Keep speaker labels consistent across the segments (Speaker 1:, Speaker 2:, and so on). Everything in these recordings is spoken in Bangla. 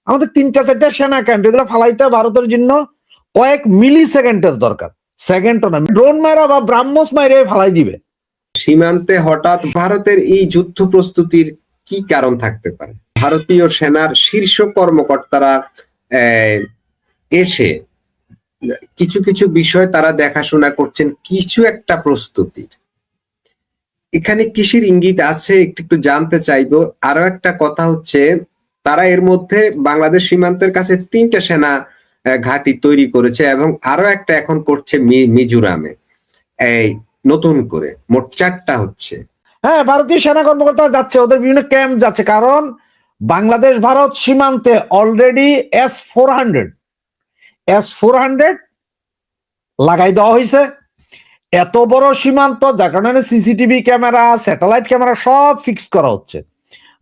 Speaker 1: আমাদের 3-4টা সেনা ক্যাম্প, এগুলো ফালাইতে ভারতের জন্য কয়েক মিলি সেকেন্ডের দরকার, সেকেন্ডও না, ড্রোন মারা বা ব্রাহ্মস মাইরে ফালাই দিবে।
Speaker 2: সীমান্তে হঠাৎ ভারতের এই যুদ্ধ প্রস্তুতির কি কারণ থাকতে পারে? ভারতীয় সেনার শীর্ষ কর্মকর্তারা এসে কিছু কিছু বিষয় তারা দেখাশোনা করছেন, কিছু একটা প্রস্তুতির এখানে কিসের ইঙ্গিত আছে একটু জানতে চাইবো। আরো একটা কথা হচ্ছে, তারা এর মধ্যে বাংলাদেশ সীমান্তের কাছে 3টা সেনা ঘাঁটি তৈরি করেছে এবং আরো একটা এখন করছে মিজোরামে, এই নতুন করে মোট 4টা হচ্ছে।
Speaker 1: হ্যাঁ, ভারতীয় সেনা কর্মকর্তা যাচ্ছে, ওদের বিভিন্ন ক্যাম্প যাচ্ছে, কারণ বাংলাদেশ ভারত সীমান্তে অলরেডি S-400 লাগাই দেওয়া হয়েছে। এত বড় সীমান্ত, যার কারণে সিসিটিভি ক্যামেরা, স্যাটেলাইট ক্যামেরা সব ফিক্স করা হচ্ছে।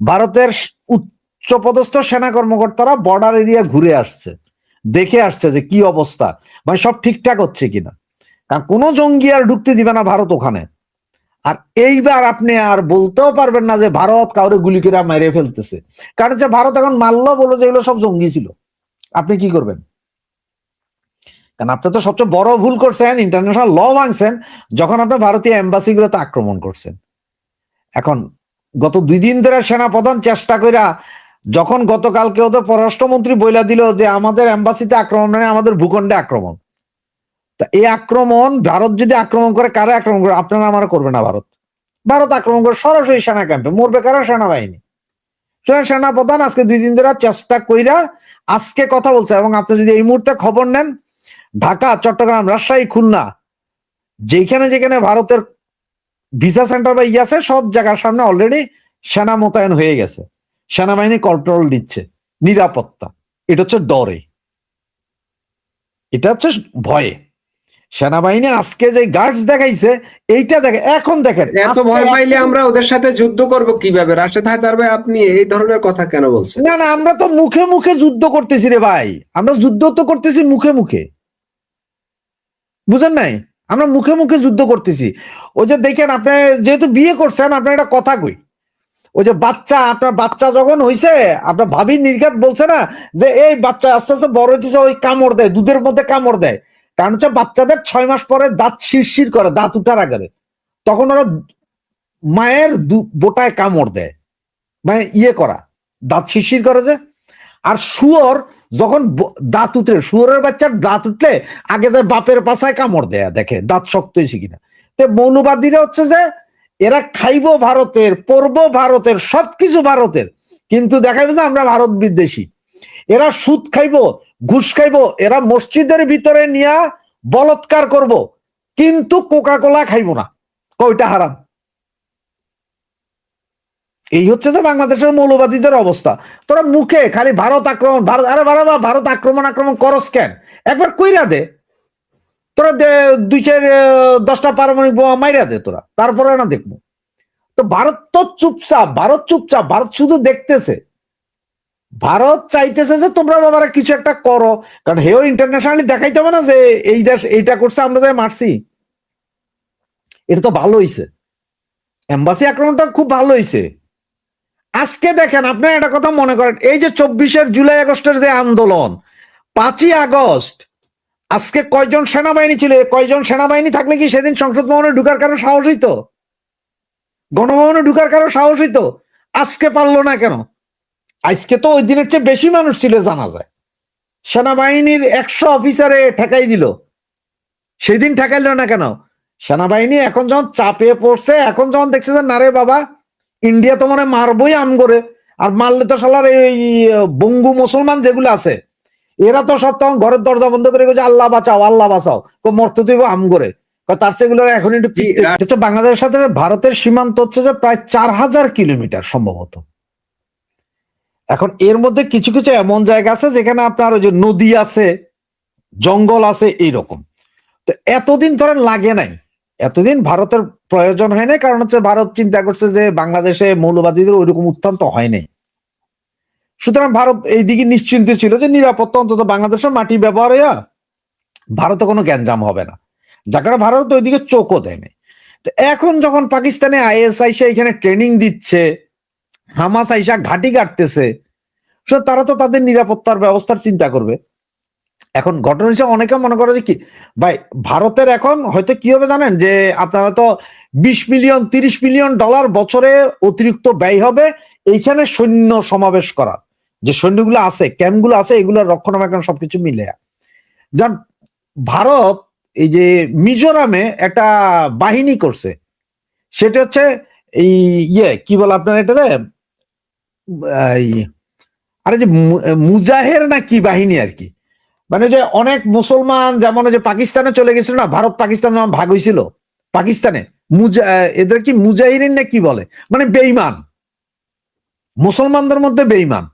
Speaker 1: ভারতের উচ্চপদস্থ সেনা কর্মকর্তারা বর্ডার এরিয়া ঘুরে আসছে, দেখে আসছে যে কি অবস্থা, মানে সব ঠিকঠাক হচ্ছে কিনা, কারণ কোনো জঙ্গি আর ঢুকতে দিবে না ভারত ওখানে। আর এইবার আপনি আর বলতেও পারবেন না যে ভারত কাউরে গুলি করে মেরে ফেলতেছে, কারণ যে ভারত এখন মারলো বলো যে এগুলো সব জঙ্গি ছিল, আপনি কি করবেন? কারণ আপনি তো সবচেয়ে বড় ভুল করছেন, ইন্টারন্যাশনাল ল ভাঙছেন যখন আপনি ভারতীয় এম্বাসি গুলোতে আক্রমণ করছেন। এখন গত 2 দিন ধরে সেনাপ্রধান চেষ্টা কইরা, যখন গতকালকে ওদের পররাষ্ট্রমন্ত্রী বইলা দিল যে আমাদের এম্বাসিতে আক্রমণ মানে আমাদের ভূখণ্ডে আক্রমণ, তা এই আক্রমণ ভারত যদি আক্রমণ করে, কারা আক্রমণ করে? আপনারা আমার করবে না। ভারত আক্রমণ করে সরাসরি সেনা ক্যাম্পে, মরবে কারা? সেনাবাহিনী। সেনাপ্রধান আজকে 2 দিন ধরে চেষ্টা কইরা আজকে কথা বলছে, এবং আপনি যদি এই মুহূর্তে খবর নেন, ঢাকা, চট্টগ্রাম, রাজশাহী, খুলনা, যেখানে যেখানে ভারতের ভিসা সেন্টার বা আছে, সব জায়গার সামনে অলরেডি সেনা মোতায়েন হয়ে গেছে, সেনাবাহিনী কন্ট্রোল দিচ্ছে, নিরাপত্তা। এটা হচ্ছে ডরে, এটা হচ্ছে ভয়ে। সেনাবাহিনী আজকে যে গার্ডস দেখাইছে, এইটা দেখে এখন দেখেন,
Speaker 2: এত ভয় পাইলে আমরা ওদের সাথে যুদ্ধ করব কিভাবে? রাশেদ হায়দার ভাই, আপনি এই ধরনের কথা কেন বলছেন?
Speaker 1: না না, আমরা তো মুখে মুখে যুদ্ধ করতেছি রে ভাই, আমরা যুদ্ধ তো করতেছি মুখে মুখে, বুঝেন নাই? আমরা মুখে মুখে যুদ্ধ করতেছি। ওই যে দেখেন, আপনি যেহেতু বিয়ে করছেন, আপনার একটা কথা কই, ওই যে বাচ্চা, আপনার বাচ্চা যখন হইছে, আপনার ভাবির নির্ঘাত বলছে না যে এই বাচ্চা আস্তে আস্তে বড় হইতেছে, ওই কামড় দেয়, দুধের মধ্যে কামড় দেয়। কারণ হচ্ছে বাচ্চাদের 6 মাস পরে দাঁত শিরশির করে, দাঁত উঠার আগে তখন ওরা মায়ের বোটায় কামড় দেয়, মানে ইয়ে করা, দাঁত শিরশির করে যে। আর শুয়োর যখন দাঁত উঠে, শুয়োরের বাচ্চার দাঁত উঠলে আগে যে বাপের পাশায় কামড় দেয়া, দেখে দাঁত শক্ত হয়েছে কিনা। তো মৌলবাদীরা হচ্ছে যে এরা খাইব ভারতের, পড়ব ভারতের, সবকিছু ভারতের, কিন্তু দেখাইবে যে আমরা ভারত বিদ্বেষী। এরা সুদ খাইব, ঘুষ খাইব, এরা মসজিদের ভিতরে নিয়ে বলৎকার করব, কিন্তু কোকা কোলা খাইব না, কয়টা হারাম। এই হচ্ছে যে বাংলাদেশের মৌলবাদীদের অবস্থা। তোরা মুখে খালি ভারত আক্রমণ, ভারত, আরে বাবা, ভারত আক্রমণ করস কেন? একবার কইরা দে, তোরা 2-4-10টা পারমাণবিক বোমা মাইরা দে তোরা, তারপরে না দেখবো। তো ভারত তো চুপচাপ, ভারত শুধু দেখতেছে। ভারত চাইতেছে যে তোমরা বাবারা কিছু একটা করো, কারণ হেও ইন্টারন্যাশনালি দেখাইতে হবে না যে এই দেশ এইটা করছে, আমরা যাই মারছি। এটা তো ভালো হইছে, এম্বাসি আক্রমণটা খুব ভালো হইছে। আজকে দেখেন, আপনার একটা কথা মনে করেন, এই যে 24 জুলাই আগস্টের যে আন্দোলন, 5ই আগস্ট, আজকে কয়জন সেনাবাহিনী ছিল? কয়জন সেনাবাহিনী থাকলে কি সেদিন সংসদ ভবনে ঢুকার কারো সাহস হইতো? গণভবনে ঢুকার কারো সাহস হইতো? আজকে পারলো না কেন? আজকে তো ওই দিনের চেয়ে বেশি মানুষ ছিল জানা যায়। সেনাবাহিনীর 100 অফিসারে ঠেকাই দিল, সেদিন ঠেকাইল না কেন? সেনাবাহিনী এখন যখন চাপে পড়ছে, এখন যখন দেখছে যে না রে বাবা, ইন্ডিয়া তো মনে মারবই আম করে, আর মারলে তো সালার এই বঙ্গু মুসলমান যেগুলো আছে, এরা তো সব তখন ঘরের দরজা বন্ধ করে আল্লাহ বাঁচাও, আল্লাহ বাঁচাও, মরতে তুই আম করে। তার সেগুলো এখন একটু বাংলাদেশের সাথে ভারতের সীমান্ত হচ্ছে যে প্রায় 4000 কিলোমিটার সম্ভবত। এখন এর মধ্যে কিছু কিছু এমন জায়গা আছে যেখানে আপনার ওই যে নদী আছে, জঙ্গল আছে, এইরকম। তো এতদিন ধরে লাগে নাই, এতদিন ভারতের প্রয়োজন হয় নাই, কারণ হচ্ছে ভারত চিন্তা করছে যে বাংলাদেশে মৌলবাদীদের ওইরকম উত্থান তো হয় নাই। সুতরাং ভারত এই দিকে নিশ্চিন্ত ছিল যে নিরাপত্তা অন্তত বাংলাদেশের মাটি ব্যবহার হইয়া ভারতে কোনো গ্যাঞ্জাম হবে না, যার কারণে ভারত ওইদিকে চোখও দেয় নাই। তো এখন যখন পাকিস্তানে IS আইসা এখানে ট্রেনিং দিচ্ছে, হামাস আইসা ঘাঁটি কাটতেছে, তারা তো তাদের নিরাপত্তার ব্যবস্থার চিন্তা করবে। এখন ঘটনা হিসেবে অনেকে মনে করে যে কি ভাই, ভারতের এখন হয়তো কি হবে জানেন, যে আপনারা তো 20 মিলিয়ন 30 মিলিয়ন ডলার বছরে অতিরিক্ত ব্যয় হবে এইখানে সৈন্য সমাবেশ করার, যে সৈন্যগুলো আছে, ক্যাম্পগুলো আছে, এগুলোর রক্ষণাবেক্ষণ সবকিছু মিলে। যান, ভারত এই যে মিজোরামে একটা বাহিনী করছে, সেটা হচ্ছে এই কি বলে আপনার এটাতে, এই আরে যে মুজাহের না কি বাহিনী আর কি, মানে যে অনেক মুসলমান যেমন যে পাকিস্তানে চলে গেছিল না, ভারত পাকিস্তান যখন ভাগ হয়েছিল, পাকিস্তানে এদের কি মুজাহিরিন না কি বলে, মানে বেঈমান, মুসলমানদের মধ্যে বেঈমান,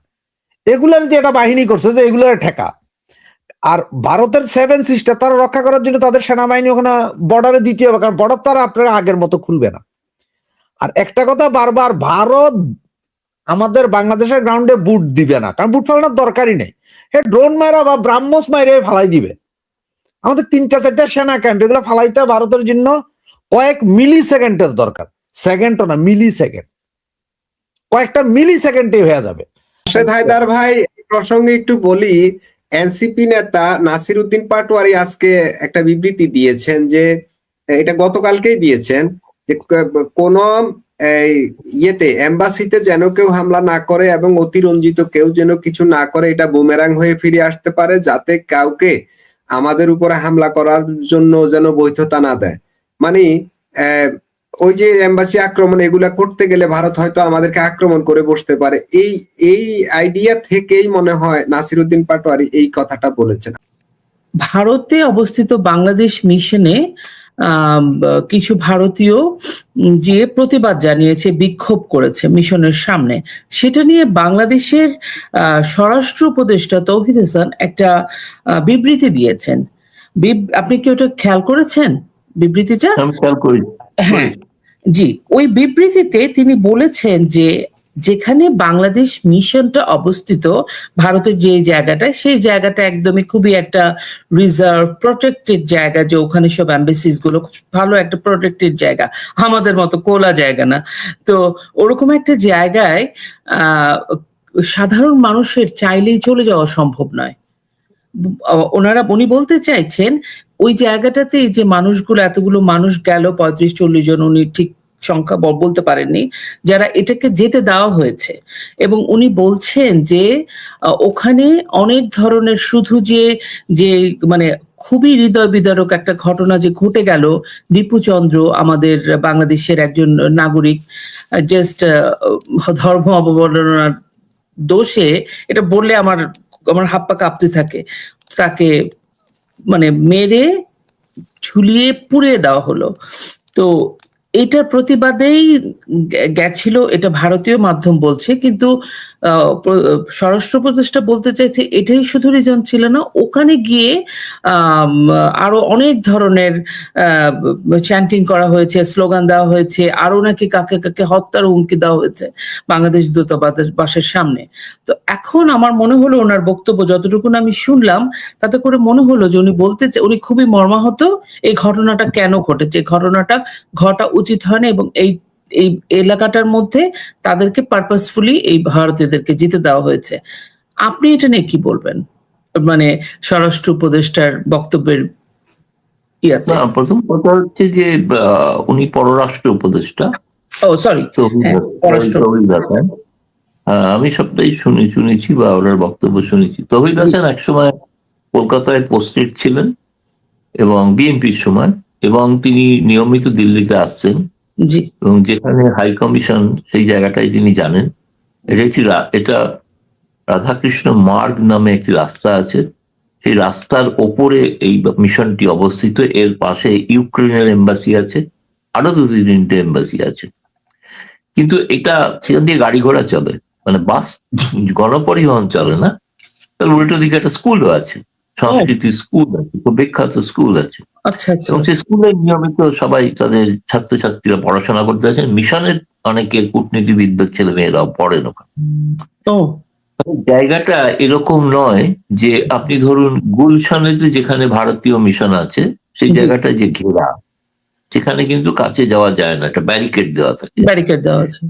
Speaker 1: এগুলার যে একটা বাহিনী করছে যে এগুলার ঠেকা। আর ভারতের 7 সিস্টার তারা রক্ষা করার জন্য তাদের সেনাবাহিনী ওখানে বর্ডারে দিতে হবে, কারণ বর্ডার তারা আপনারা আগের মতো খুলবে না। আর একটা কথা বারবার, ভারত আমাদের বাংলাদেশের গ্রাউন্ডে বুট দিবে না, কারণ বুট ফেলানোর দরকারই নেই। হে ড্রোন মারা বা ব্রাহ্মস মাইরে ফালাই দিবে। আমাদের 3-4 সেনা ক্যাম্প, এগুলো ফালাইতে ভারতের জন্য কয়েক মিলি সেকেন্ডের দরকার, সেকেন্ডও না, মিলি সেকেন্ড, কয়েকটা মিলি সেকেন্ডে হয়ে যাবে।
Speaker 2: রাশেদ হায়দার ভাই, এই প্রসঙ্গে একটু বলি, এনসিপি নেতা নাসির উদ্দিন পাটোয়ারি আজকে একটা বিবৃতি দিয়েছেন, যে এটা গতকালকেই দিয়েছেন, যে কোন এম্বাসিতে যেন কেউ হামলা না করে এবং অতিরঞ্জিত কেউ যেন কিছু না করে, এটা বুমেরাং হয়ে ফিরে আসতে পারে, যাতে কাউকে আমাদের উপরে হামলা করার জন্য যেন বৈধতা না দেয়। মানে ওই যে এম্বাসি আক্রমণ এগুলা করতে গেলে ভারত হয়তো আমাদেরকে আক্রমণ করে বসতে পারে, এই আইডিয়া থেকেই মনে হয় নাসির উদ্দিন পাটোয়ারি এই কথাটা বলেছেন।
Speaker 3: ভারতে অবস্থিত বাংলাদেশ মিশনে কিছু ভারতীয় যে প্রতিবাদ জানিয়েছে, বিক্ষোভ করেছে মিশনের সামনে, সেটা নিয়ে বাংলাদেশের স্বরাষ্ট্র উপদেষ্টা তৌহিদ হাসান একটা বিবৃতি দিয়েছেন। আপনি কি ওটা খেয়াল করেছেন বিবৃতিটা? হ্যাঁ, জি। ওই বিবৃতিতে তিনি বলেছেন যে যেখানে বাংলাদেশ মিশনটা অবস্থিত, ভারতের যে জায়গাটা, সেই জায়গাটা একদমই খুবই একটা রিজার্ভ প্রোটেক্টেড জায়গা, যে ওখানে সব অ্যাম্বাসিস গুলো ভালো একটা প্রোটেক্টেড জায়গা, আমাদের মতো কোলা জায়গা না। তো ওরকম একটা জায়গায় সাধারণ মানুষের চাইলেই চলে যাওয়া সম্ভব নয়। উনি বলতে চাইছেন ওই জায়গাটাতে যে মানুষগুলো, এতগুলো মানুষ গেল, 35-40 জন, উনি ঠিক সংখ্যা বলতে পারেননি, যারা এটাকে যেতে দেওয়া হয়েছে। এবং উনি বলছেন যে ওখানে অনেক ধরনের, শুধু যে মানে খুবই হৃদয় বিদারক একটা ঘটনা যে ঘটে গেল, দীপু চন্দ্র আমাদের বাংলাদেশের একজন নাগরিক জাস্ট ধর্ম অবমাননার দোষে, এটা বললে আমার হাত পা কাঁপতে থাকে, তাকে মানে মেরে ঝুলিয়ে পুড়িয়ে দেওয়া হলো। তো এটার প্রতিবাদেই গেছিল, এটা ভারতীয় মাধ্যম বলছে, কিন্তু স্বরাষ্ট্র উপদেষ্টা বলতে চাইছে এটাই শুধু রিজন ছিল না, ওখানে গিয়ে আরো অনেক ধরনের চ্যান্টিং করা হয়েছে, স্লোগান দেওয়া হয়েছে, আরো নাকি কাকে কাকে হত্যার হুমকি দেওয়া হয়েছে বাংলাদেশ দূতাবাসের সামনে। তো এখন আমার মনে হলো ওনার বক্তব্য যতটুকু আমি শুনলাম, তাতে করে মনে হলো যে উনি খুবই মর্মাহত এই ঘটনাটা কেন ঘটেছে, ঘটনাটা ঘটা উচিত হয় না, এবং এই এলাকাটার মধ্যে তাদেরকে পারপাসফুলি এই ভারতীয়দেরকে যেতে দেওয়া হয়েছে। আপনি এটা নিয়ে কি বলবেন, মানে স্বরাষ্ট্র উপদেষ্টার বক্তব্যের ইয়াতে?
Speaker 4: প্রথম কথা হচ্ছে যে উনি পররাষ্ট্র উপদেষ্টা।
Speaker 3: সরি,
Speaker 4: আমি সবটাই শুনেছি বা ওনার বক্তব্য শুনেছি। তৌহিদ হাসান একসময় কলকাতায় পোস্টেড ছিলেন এবং বিএনপির সময়, এবং তিনি নিয়মিত দিল্লিতে আসছেন, এবং যেখানে হাই কমিশন সেই জায়গাটাই তিনি জানেন। এটা রাধাকৃষ্ণ মার্গ নামে একটি রাস্তা আছে, সেই রাস্তার ওপরে এই মিশনটি অবস্থিত। এর পাশে ইউক্রেনের এম্বাসি আছে, আরো 2-3টে এম্বাসি আছে। কিন্তু এটা সেখান দিয়ে গাড়ি ঘোড়া চলে, মানে বাস গণপরিবহন চলে না। তার উল্টো দিকে একটা স্কুলও আছে, সংস্কৃতি স্কুল আছে, খুব বিখ্যাত স্কুল আছে। এবং সেই স্কুলে নিয়মিত সবাই তাদের ছাত্রছাত্রীরা পড়াশোনা করতে আছেন। মিশনের অনেকের কূটনীতিবিদদের ছেলে মেয়েরাও পড়েন ওখানে। জায়গাটা এরকম নয় যে আপনি ধরুন গুলশানেতে যেখানে ভারতীয় মিশন আছে, সেই জায়গাটা যে ঘেরা, সেখানে কিন্তু কাছে যাওয়া যায় না, একটা ব্যারিকেড দেওয়া থাকে।
Speaker 3: ব্যারিকেড দেওয়া আছে।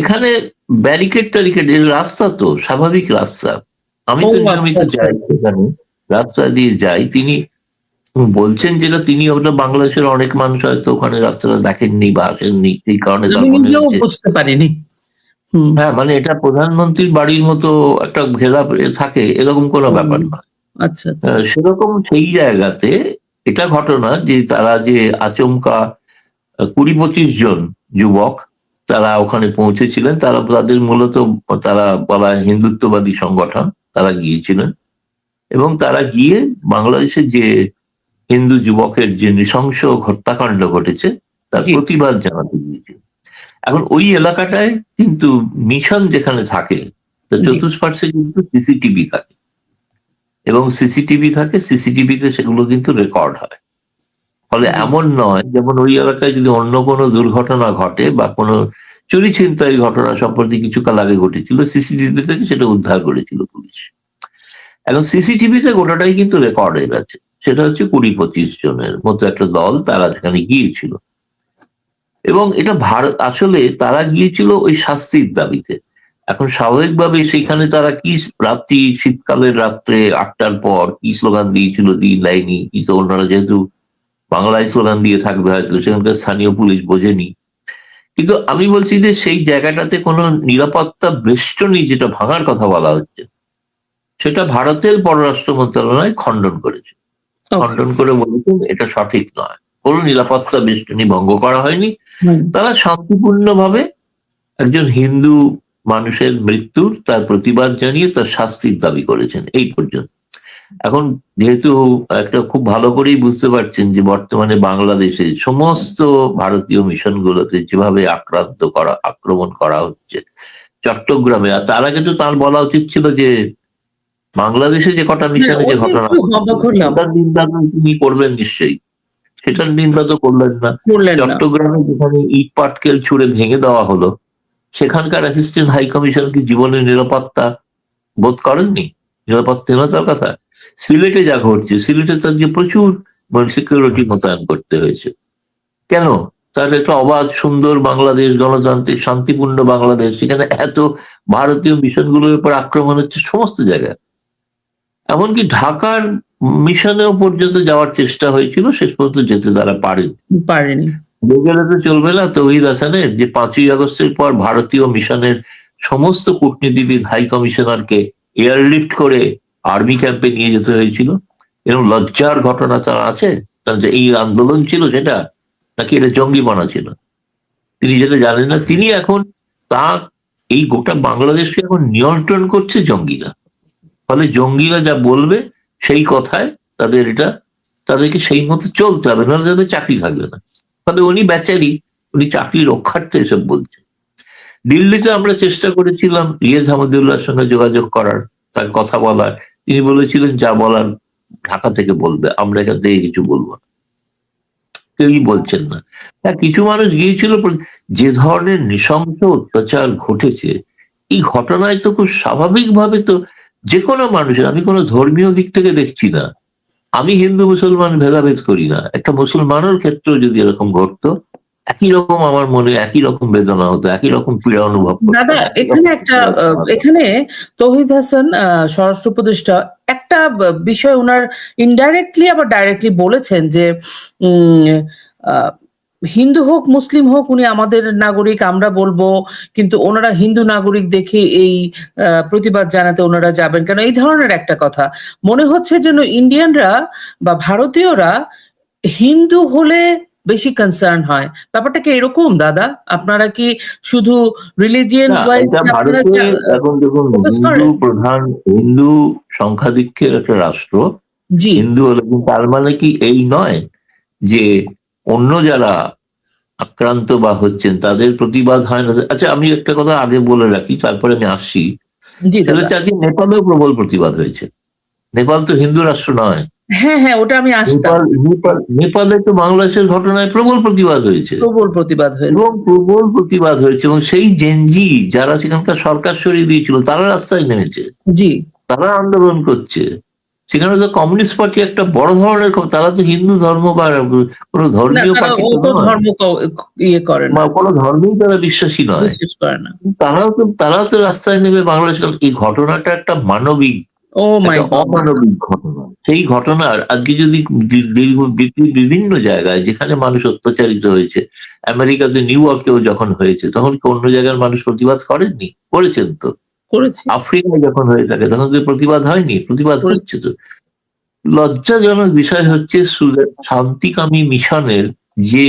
Speaker 4: এখানে ব্যারিকেড ট্যারিকেড, এর রাস্তা তো স্বাভাবিক রাস্তা, আমি তো
Speaker 3: ও,
Speaker 4: নিয়মিত
Speaker 3: আচ্ছা, আচ্ছা।
Speaker 4: যাই সেখানে, রাস্তা দিয়ে যাই। তিনি বলছেন যেটা, তিনি ওটা বাংলাদেশের অনেক মানুষ হয়তো ওখানে রাস্তাটা দেখেননি বা আসেননি, এই কারণে তার
Speaker 3: আমি
Speaker 4: মনে
Speaker 3: নিজেও
Speaker 4: হচ্ছে
Speaker 3: বুঝতে পারিনি। হুম।
Speaker 4: হ্যাঁ, মানে এটা প্রধানমন্ত্রীর বাড়ির মতো একটা ঘেরা থাকে এরকম কোনো ব্যাপার না।
Speaker 3: আচ্ছা, আচ্ছা।
Speaker 4: সেরকম সেই জায়গাতে এটা ঘটনা যে তারা যে আচমকা 20-25 জন যুবক তারা ওখানে পৌঁছেছিলেন, তারা তাদের মূলত তারা বলা হয় হিন্দুত্ববাদী সংগঠন, তারা গিয়েছিলেন এবং তারা গিয়ে বাংলাদেশের যে হিন্দু যুবকের যে নৃশংস হত্যাকাণ্ড ঘটেছে তার
Speaker 3: জি।
Speaker 4: প্রতিবাদ জানাতে গিয়েছে। এখন ওই এলাকাটায় কিন্তু মিশন যেখানে থাকে তার
Speaker 3: জি।
Speaker 4: চতুষ্পার্শ্বে কিন্তু সিসিটিভি থাকে, এবং সিসিটিভিতে সেগুলো কিন্তু রেকর্ড হয়। ফলে
Speaker 3: জি।
Speaker 4: এমন নয়, যেমন ওই এলাকায় যদি অন্য কোনো দুর্ঘটনা ঘটে বা কোনো চুরি ছিনতাই ঘটনা সম্প্রতি কিছুকাল আগে ঘটেছিল, সিসিটিভি থেকে সেটা উদ্ধার করেছিল পুলিশ। এখন সিসিটিভিতে গোটাটাই কিন্তু রেকর্ডের আছে। সেটা হচ্ছে 20-25 জনের মতো একটা দল তারা সেখানে গিয়েছিল, এবং এটা ভারত আসলে তারা গিয়েছিল ওই শাস্তির দাবিতে। এখন স্বাভাবিকভাবে সেখানে তারা কি রাত্রি, শীতকালের রাত্রে 8টার পর কি স্লোগান দিয়েছিল, দিন লাইনি কিছু, অন্যরা যেহেতু বাংলায় স্লোগান দিয়ে থাকবে হয়তো সেখানকার স্থানীয় পুলিশ বোঝেনি। কিন্তু আমি বলছি যে সেই জায়গাটাতে কোনো নিরাপত্তা বেষ্টনী যেটা ভাঙার কথা বলা হচ্ছে, সেটা ভারতের পররাষ্ট্র মন্ত্রণালয় খণ্ডন করেছে।
Speaker 3: ওকে।
Speaker 4: খণ্ডন করে বলেছেন এটা সঠিক নয়, কোনো নিরাপত্তা বেষ্টনী ভঙ্গ করা হয়নি। তারা শান্তিপূর্ণভাবে একজন হিন্দু মানুষের মৃত্যুর তার প্রতিবাদ জানিয়ে তার শাস্তির দাবি করেছেন, এই পর্যন্ত। এখন যেহেতু একটা খুব ভালো করেই বুঝতে পারছেন যে বর্তমানে বাংলাদেশে সমস্ত ভারতীয় মিশনগুলোতে যেভাবে আক্রমণ করা হচ্ছে চট্টগ্রামে, আর তার আগে তো তার বলা উচিত ছিল যে বাংলাদেশে যে কটা মিশনে যে
Speaker 3: ওটা
Speaker 4: ঘটনা
Speaker 3: একটু অবাক হলাম।
Speaker 4: সেটার নিন্দা তো তিনি করবেন নিশ্চয়ই, সেটার নিন্দা তো করলেন না।
Speaker 3: করলেন না।
Speaker 4: চট্টগ্রামে যেখানে ইট পাটকেল ছুড়ে ভেঙে দেওয়া হলো, সেখানকার অ্যাসিস্ট্যান্ট হাই কমিশন কি জীবনের নিরাপত্তা বোধ করেননি, নিরাপত্তাহীনতার কথা? সিলেটে যা ঘটছে, সিলেটে তাকে প্রচুর সিকিউরিটি মোতায়েন করতে হয়েছে। কেন? তাহলে একটা অবাধ সুন্দর বাংলাদেশ, গণতান্ত্রিক শান্তিপূর্ণ বাংলাদেশ, সেখানে এত ভারতীয় মিশনগুলোর উপর আক্রমণ হচ্ছে সমস্ত জায়গায়। এমনকি ঢাকার মিশনেও পর্যন্ত যাওয়ার চেষ্টা হয়েছিল, শেষ পর্যন্ত যেতে তারা
Speaker 3: পারেনি।
Speaker 4: গেলে তো চলবে না তৌহিদ হাসানের যে 5ই আগস্টের পর ভারতীয় মিশনের সমস্ত কূটনীতিবিদ হাই কমিশনারকে এয়ারলিফট করে আর্মি ক্যাম্পে নিয়ে যেতে হয়েছিল। এরকম লজ্জার ঘটনা তারা আছে? তার যে এই আন্দোলন ছিল সেটা, নাকি এটা জঙ্গিপনা ছিল? তিনি যেটা জানেন না, তিনি এখন তার এই গোটা বাংলাদেশকে এখন নিয়ন্ত্রণ করছে জঙ্গিরা। ফলে জঙ্গিরা যা বলবে সেই কথায় তাদেরকে সেই মতো চলতে হবে, নাহলে তাদের চাকরি থাকবে না। ফলে উনি বেচারি, উনি চাকরি রক্ষার্থে এসব বলছেন। দিল্লিতে আমরা চেষ্টা করেছিলাম রিয়াজ হামিদুল্লাহর সঙ্গে যোগাযোগ করার, তার কথা বলার। তিনি বলেছিলেন যা বলার ঢাকা থেকে বলবে, আমরা এখান থেকে কিছু বলবো না। কেউই বলছেন না। হ্যাঁ, কিছু মানুষ গিয়েছিল। যে ধরনের নৃশংস অত্যাচার ঘটেছে, এই ঘটনায় তো খুব স্বাভাবিকভাবে তো যে কোনো মানুষের, আমি কোনো ধর্মীয় দিক থেকে দেখছি না, আমি হিন্দু মুসলমান ভেদাভেদ করি না, একটা মুসলমানের ক্ষেত্রেও যদি এরকম ঘটতো, একই রকম আমার মনে একই রকম বেদনা হতো, একই রকম পীড়া অনুভব
Speaker 3: দাদা,
Speaker 4: করতাম।
Speaker 3: এখানে তৌহিদ হাসান স্বরাষ্ট্র উপদেষ্টা একটা বিষয় ওনার ইনডাইরেক্টলি আবার ডাইরেক্টলি বলেছেন যে হিন্দু হোক মুসলিম হোক উনি আমাদের নাগরিক, আমরা বলবো, কিন্তু ওনারা হিন্দু নাগরিক দেখে এই প্রতিবাদ জানাতে ওনারা যাবেন কেন, এই ধরনের একটা কথা। মনে হচ্ছে যেন ইন্ডিয়ানরা বা ভারতীয়রা হিন্দু হলে বেশি কনসার্ন হয়। ব্যাপারটা কি এরকম দাদা? আপনারা কি শুধু রিলিজিয়ন ওয়াইজ
Speaker 4: ভারতে এখন দেখুন, হিন্দু সংখ্যাধিক্যের একটা রাষ্ট্র,
Speaker 3: জি
Speaker 4: হিন্দু হলে, কিন্তু তার মানে কি এই নয় যে অন্য যারা আক্রান্ত বা হচ্ছেন তাদের প্রতিবাদ হয় না? আচ্ছা, আমি একটা কথা আগে বলে রাখি, তারপরে আমি আসছি।
Speaker 3: জি
Speaker 4: সেটা হচ্ছে আজকে নেপালেও প্রবল প্রতিবাদ হয়েছে। নেপাল তো হিন্দু রাষ্ট্র নয়।
Speaker 3: হ্যাঁ, ওটা আমি আসতাম।
Speaker 4: নেপালে তো বাংলাদেশের ঘটনায় প্রবল প্রতিবাদ হয়েছে,
Speaker 3: প্রবল প্রতিবাদ হয়েছে।
Speaker 4: এবং সেই জেনজি যারা সেখানকার সরকার সরিয়ে দিয়েছিল তারা রাস্তায় নেমেছে,
Speaker 3: জি।
Speaker 4: তারা আন্দোলন করছে। সেখানে তো কমিউনিস্ট পার্টি একটা বড় ধরনের তারা তো হিন্দু ধর্ম বা কোনো
Speaker 3: না,
Speaker 4: ধর্মীয়
Speaker 3: তারা
Speaker 4: পার্টি
Speaker 3: ও তো ধর্ম ইয়ে করে না,
Speaker 4: বা কোনো ধর্মেই তারা বিশ্বাসী নয়।
Speaker 3: বিশ্বাস করে না।
Speaker 4: তারাও তো রাস্তায় নেমে বাংলাদেশ। এই ঘটনাটা একটা মানবিক,
Speaker 3: ও মাই
Speaker 4: একটা
Speaker 3: গড।
Speaker 4: অমানবিক ঘটনা। সেই ঘটনার আজকে যদি বিভিন্ন জায়গায় যেখানে মানুষ অত্যাচারিত হয়েছে, আমেরিকাতে নিউ ইয়র্কেও যখন হয়েছে, তখন কি অন্য জায়গার মানুষ প্রতিবাদ করেননি? করেছেন তো।
Speaker 3: করেছে।
Speaker 4: আফ্রিকায় যখন হয়ে থাকে তখন কি প্রতিবাদ হয়নি? প্রতিবাদ হচ্ছে তো। লজ্জাজনক বিষয় হচ্ছে শান্তিকামী মিশনের যে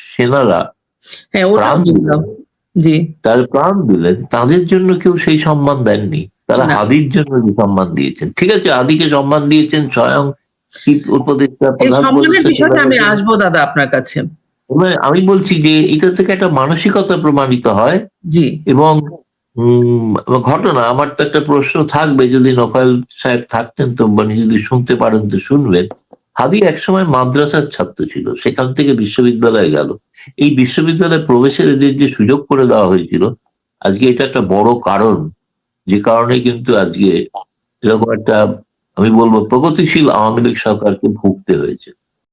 Speaker 4: সেনারা
Speaker 3: হ্যাঁ, ওটাও
Speaker 4: প্রাণ
Speaker 3: বললাম।
Speaker 4: দিলেন,
Speaker 3: জি।
Speaker 4: তার প্রাণ দিলেন, তাদের জন্য কেউ সেই সম্মান দেননি। তারা
Speaker 3: না।
Speaker 4: হাদির জন্য যে সম্মান দিয়েছেন, ঠিক আছে, হাদিকে সম্মান দিয়েছেন স্বয়ং চিফ উপদেষ্টা,
Speaker 3: এই সম্মানের বিষয়টা আমি
Speaker 4: প্রধানমন্ত্রী।
Speaker 3: আসবো দাদা আপনার কাছে।
Speaker 4: আমি বলছি যে এটা থেকে একটা মানসিকতা প্রমাণিত হয়।
Speaker 3: জি।
Speaker 4: এবং ঘটনা, আমার তো একটা প্রশ্ন থাকবে, যদি নোফায়েল সাহেব থাকতেন তো, মানে যদি শুনতে পারেন তো শুনবেন। হাদি একসময় মাদ্রাসার ছাত্র ছিল, সেখান থেকে বিশ্ববিদ্যালয়ে গেল। এই বিশ্ববিদ্যালয়ে প্রবেশের এদের যে সুযোগ করে দেওয়া হয়েছিল, আজকে এটা একটা বড় কারণ, যে কারণে কিন্তু আজকে এরকম একটা, আমি বলবো, প্রগতিশীল আওয়ামী লীগ সরকারকে ভুগতে হয়েছে।